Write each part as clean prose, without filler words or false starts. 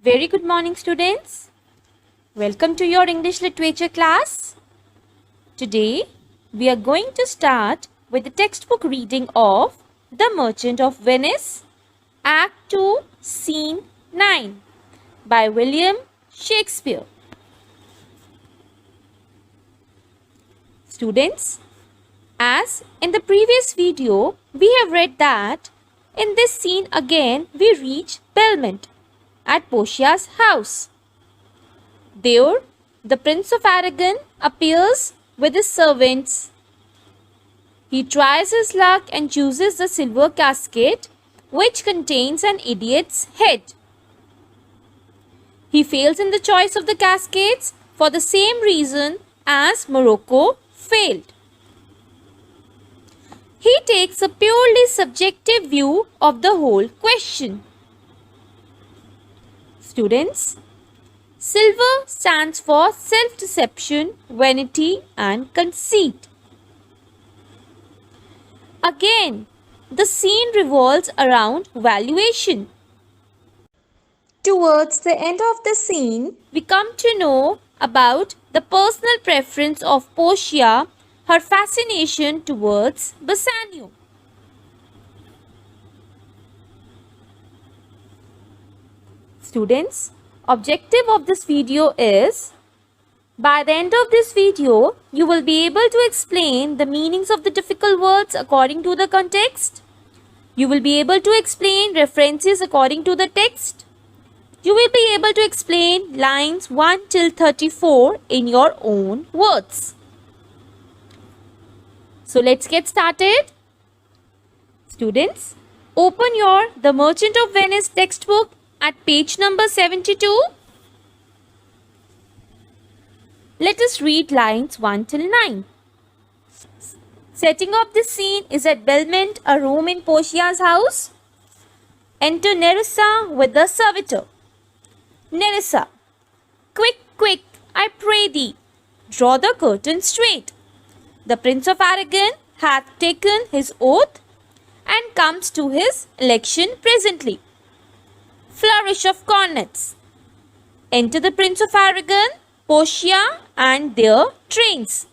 Very good morning, students. Welcome to your English literature class. Today, we are going to start with the textbook reading of The Merchant of Venice, Act 2, Scene 9 by William Shakespeare. Students, as in the previous video, we have read that in this scene again we reach Belmont at Portia's house. There, the Prince of Aragon appears with his servants. He tries his luck and chooses the silver casket which contains an idiot's head. He fails in the choice of the caskets for the same reason as Morocco failed. He takes a purely subjective view of the whole question. Students, silver stands for self-deception, vanity and conceit. Again, the scene revolves around valuation. Towards the end of the scene, we come to know about the personal preference of Portia, her fascination towards Bassanio. Students, objective of this video is, by the end of this video, you will be able to explain the meanings of the difficult words according to the context. You will be able to explain references according to the text. You will be able to explain lines 1 till 34 in your own words. So let's get started. Students, open your The Merchant of Venice textbook at page number 72. Let us read lines 1 till 9. Setting up this scene is at Belmont, a room in Portia's house. Enter Nerissa with the servitor. Nerissa, quick, quick, I pray thee, draw the curtain straight. The Prince of Aragon hath taken his oath and comes to his election presently. Flourish of cornets. Enter the Prince of Aragon, Portia and their trains.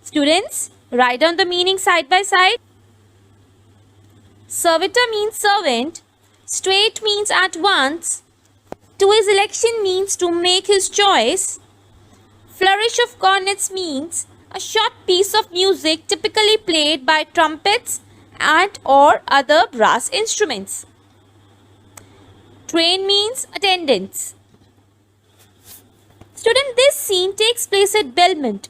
Students, write down the meaning side by side. Servitor means servant. Straight means at once. To his election means to make his choice. Flourish of cornets means a short piece of music typically played by trumpets and or other brass instruments. Train means attendants. Student, this scene takes place at Belmont,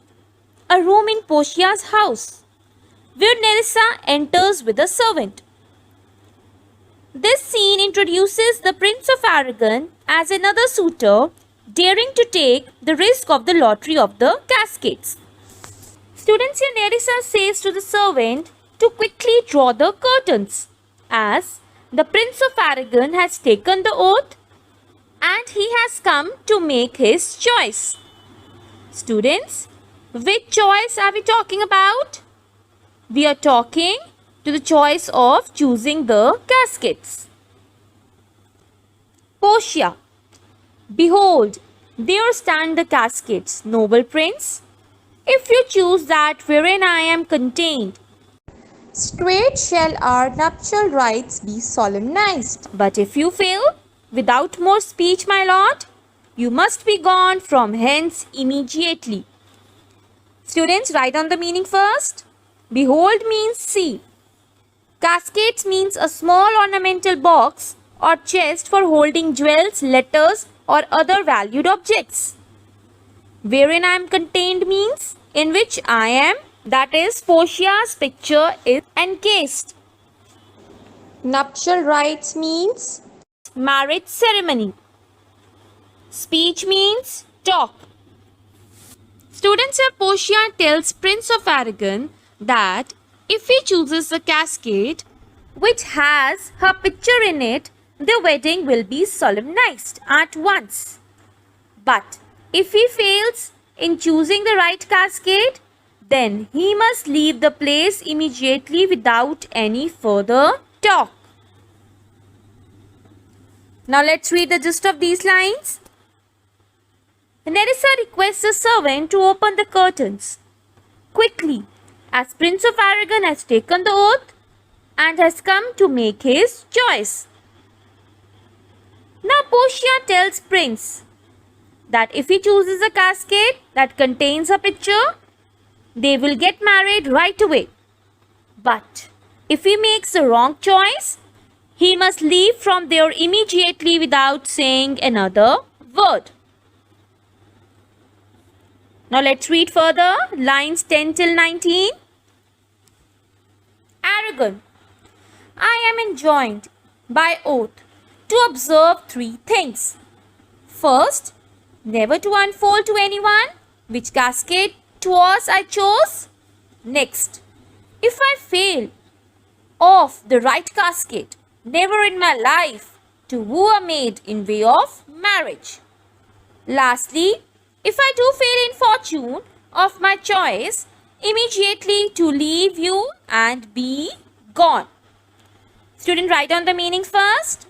a room in Portia's house, where Nerissa enters with a servant. This scene introduces the Prince of Aragon as another suitor daring to take the risk of the lottery of the caskets. Students, here Nerissa says to the servant to quickly draw the curtains, as the Prince of Aragon has taken the oath and he has come to make his choice. Students, which choice are we talking about? We are talking to the choice of choosing the caskets. Portia, behold, there stand the caskets, noble prince. If you choose that wherein I am contained, straight shall our nuptial rites be solemnized. But if you fail, without more speech, my lord, you must be gone from hence immediately. Students, write down the meaning first. Behold means see. Caskets means a small ornamental box or chest for holding jewels, letters or other valued objects. Wherein I am contained means in which I am, that is, Portia's picture is encased. Nuptial rites means marriage ceremony. Speech means talk. Students, here Portia tells Prince of Aragon that if he chooses the casket which has her picture in it, the wedding will be solemnized at once. But if he fails in choosing the right casket, then he must leave the place immediately without any further talk. Now let's read the gist of these lines. Nerissa requests the servant to open the curtains quickly, as Prince of Aragon has taken the oath and has come to make his choice. Now Portia tells Prince that if he chooses a casket that contains a picture, they will get married right away. But if he makes the wrong choice, he must leave from there immediately without saying another word. Now let's read further, lines 10 till 19. Aragon, I am enjoined by oath to observe 3 things. First, never to unfold to anyone which casket 'twas I chose. Next, if I fail of the right casket, never in my life to woo a maid in way of marriage. Lastly, if I do fail in fortune of my choice, immediately to leave you and be gone. Student, write down the meaning first.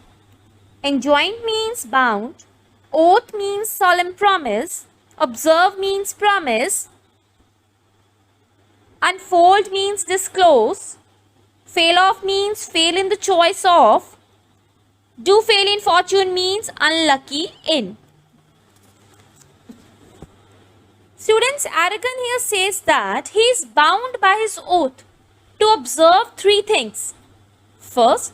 Enjoined means bound. Oath means solemn promise. Observe means promise. Unfold means disclose. Fail of means fail in the choice of. Do fail in fortune means unlucky in. Students, Aragon here says that he is bound by his oath to observe 3 things. First,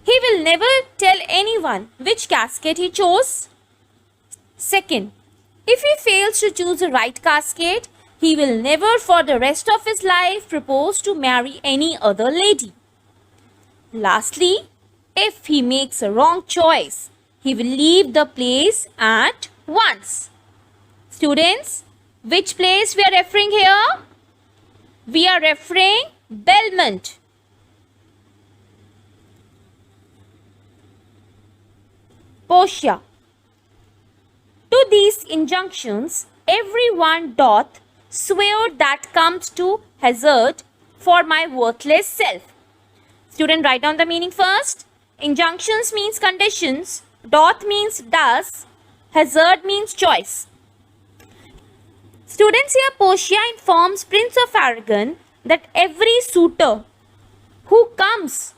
he will never tell anyone which casket he chose. Second, if he fails to choose the right casket, he will never for the rest of his life propose to marry any other lady. Lastly, if he makes a wrong choice, he will leave the place at once. Students, which place we are referring here? We are referring Belmont. Portia. To these injunctions, everyone doth swear that comes to hazard for my worthless self. Student, write down the meaning first. Injunctions means conditions. Doth means does. Hazard means choice. Students, here Portia informs Prince of Aragon that every suitor who comes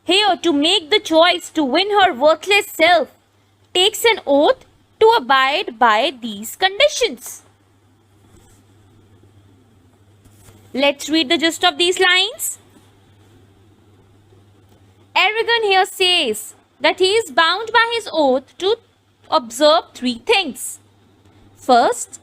here to make the choice to win her worthless self takes an oath to abide by these conditions. Let's read the gist of these lines. Aragon here says that he is bound by his oath to observe 3 things. First,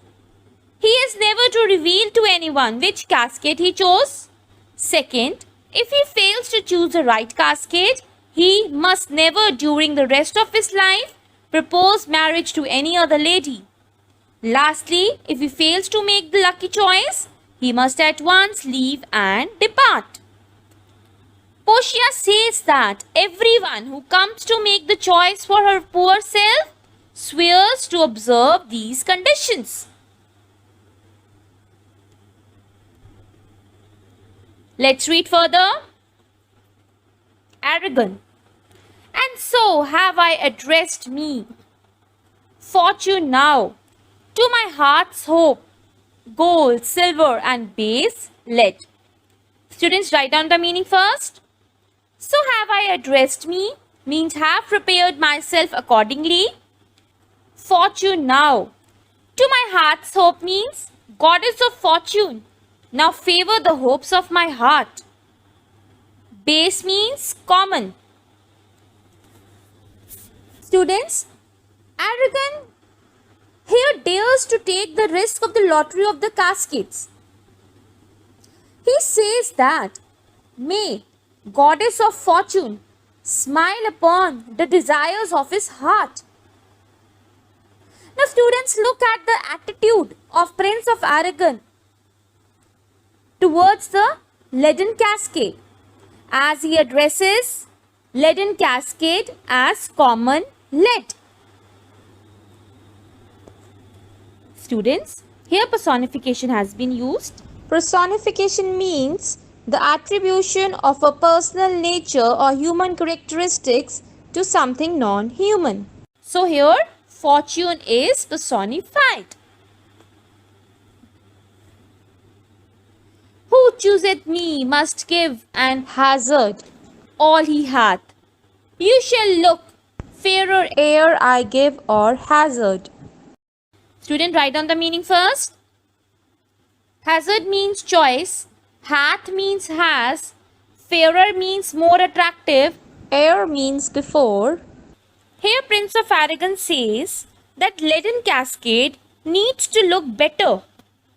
he is never to reveal to anyone which casket he chose. Second, if he fails to choose the right casket, he must never during the rest of his life propose marriage to any other lady. Lastly, if he fails to make the lucky choice, he must at once leave and depart. Portia says that everyone who comes to make the choice for her poor self swears to observe these conditions. Let's read further. Aragon. And so have I addressed me, fortune now, to my heart's hope, gold, silver and base lead. Students, write down the meaning first. So have I addressed me means have prepared myself accordingly. Fortune now. To my heart's hope means goddess of fortune, now favor the hopes of my heart. Base means common. Students, Aragon here dares to take the risk of the lottery of the caskets. He says that, may goddess of fortune smile upon the desires of his heart. Now students, look at the attitude of Prince of Aragon towards the leaden casket as he addresses leaden casket as common lead. Students, here personification has been used. Personification means the attribution of a personal nature or human characteristics to something non-human. So here, fortune is personified. Who chooseth me must give and hazard all he hath. You shall look fairer ere I give or hazard. Student, write down the meaning first. Hazard means choice, hath means has, fairer means more attractive, ere means before. Here Prince of Aragon says that leaden cascade needs to look better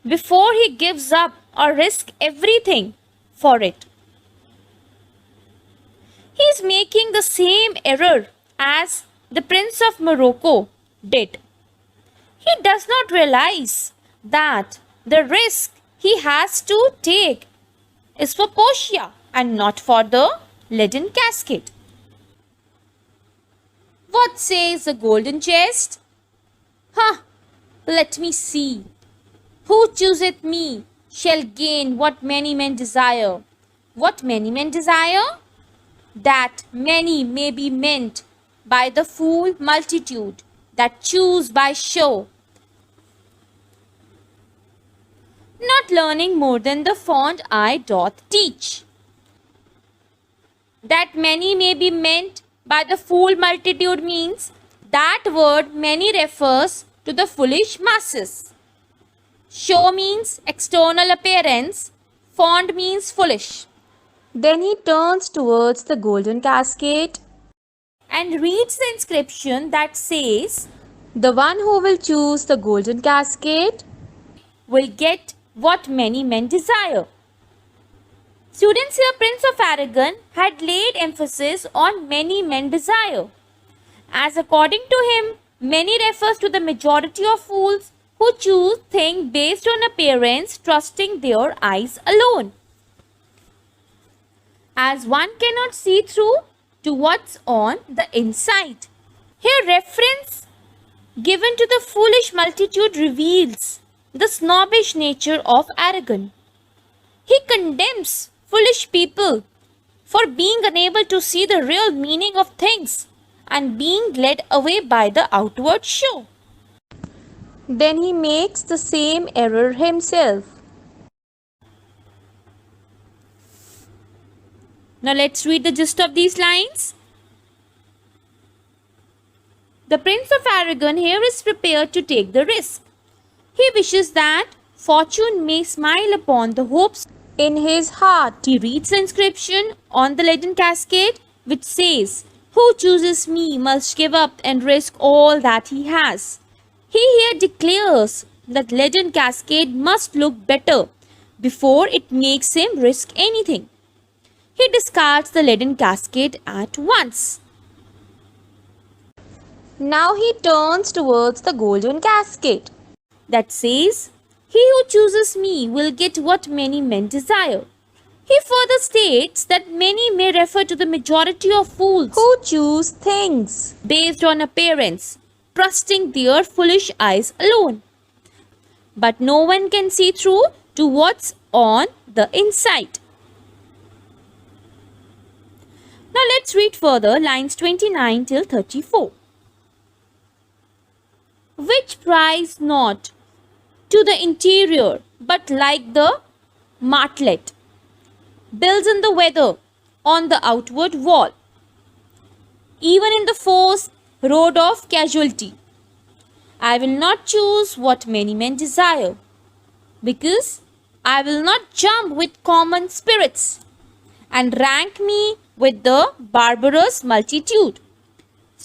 before he gives up or risks everything for it. He is making the same error as the Prince of Morocco did. He does not realize that the risk he has to take is for Portia and not for the leaden cascade. What says the golden chest? Let me see. Who chooseth me shall gain what many men desire. What many men desire? That many may be meant by the fool multitude that choose by show, not learning more than the fond eye doth teach. That many may be meant by the fool multitude means that word many refers to the foolish masses. Show means external appearance, fond means foolish. Then he turns towards the golden cascade and reads the inscription that says, "The one who will choose the golden cascade will get what many men desire." Students, here Prince of Aragon had laid emphasis on many men desire, as according to him, many refers to the majority of fools who choose things based on appearance, trusting their eyes alone. As one cannot see through to what's on the inside. Here reference given to the foolish multitude reveals the snobbish nature of Aragon. He condemns foolish people for being unable to see the real meaning of things and being led away by the outward show. Then he makes the same error himself. Now let's read the gist of these lines. The Prince of Aragon here is prepared to take the risk. He wishes that fortune may smile upon the hopes in his heart. He reads the inscription on the leaden cascade which says, "Who chooses me must give up and risk all that he has." He here declares that leaden cascade must look better before it makes him risk anything. He discards the leaden cascade at once. Now he turns towards the golden cascade that says, "He who chooses me will get what many men desire." He further states that many may refer to the majority of fools who choose things based on appearance, trusting their foolish eyes alone. But no one can see through to what's on the inside. Now let's read further lines 29 till 34. Which prize not to the interior, but like the martlet, builds in the weather on the outward wall, even in the force road of casualty. I will not choose what many men desire, because I will not jump with common spirits and rank me with the barbarous multitude.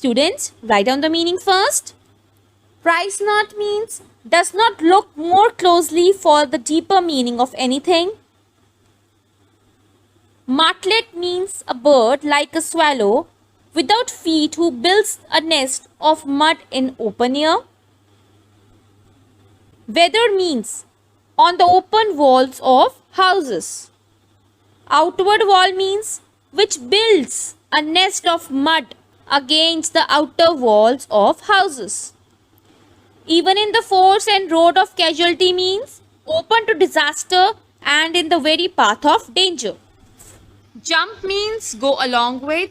Students, write down the meaning first. Prize not means does not look more closely for the deeper meaning of anything. Martlet means a bird like a swallow without feet who builds a nest of mud in open air. Weather means on the open walls of houses. Outward wall means which builds a nest of mud against the outer walls of houses. Even in the force and road of casualty means open to disaster and in the very path of danger. Jump means go along with,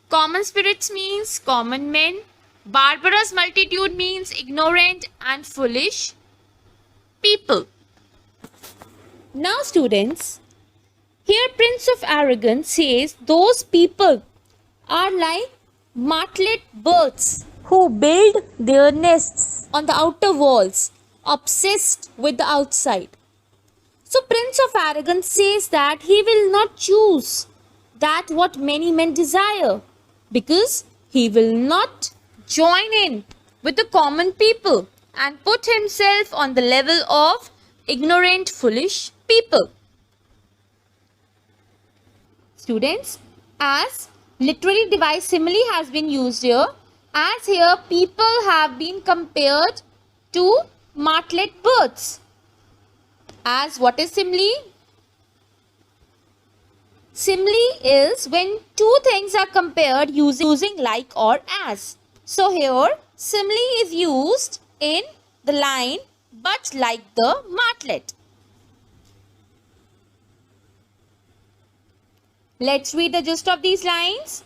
Common spirits means common men. Barbarous multitude means ignorant and foolish people. Now, students, here Prince of Arrogance says those people are like martlet birds who build their nests on the outer walls, obsessed with the outside. So Prince of Arrogance says that he will not choose that what many men desire, because he will not join in with the common people and put himself on the level of ignorant, foolish people. Students, as literary device simile has been used here, as here people have been compared to martlet birds. As what is simile? Simile is when two things are compared using like or as. So here simile is used in the line but like the martlet. Let's read the gist of these lines.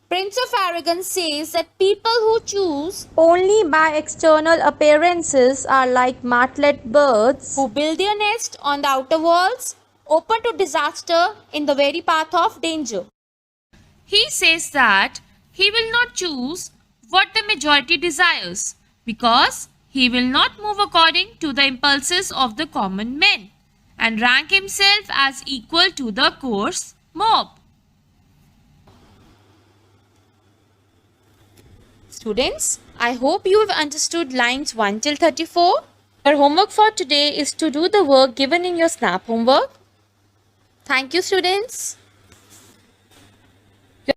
Prince of Arrogance says that people who choose only by external appearances are like martlet birds who build their nest on the outer walls, open to disaster in the very path of danger. He says that he will not choose what the majority desires, because he will not move according to the impulses of the common men and rank himself as equal to the coarse mob. Students, I hope you have understood lines 1 till 34. Your homework for today is to do the work given in your SNAP homework. Thank you, students.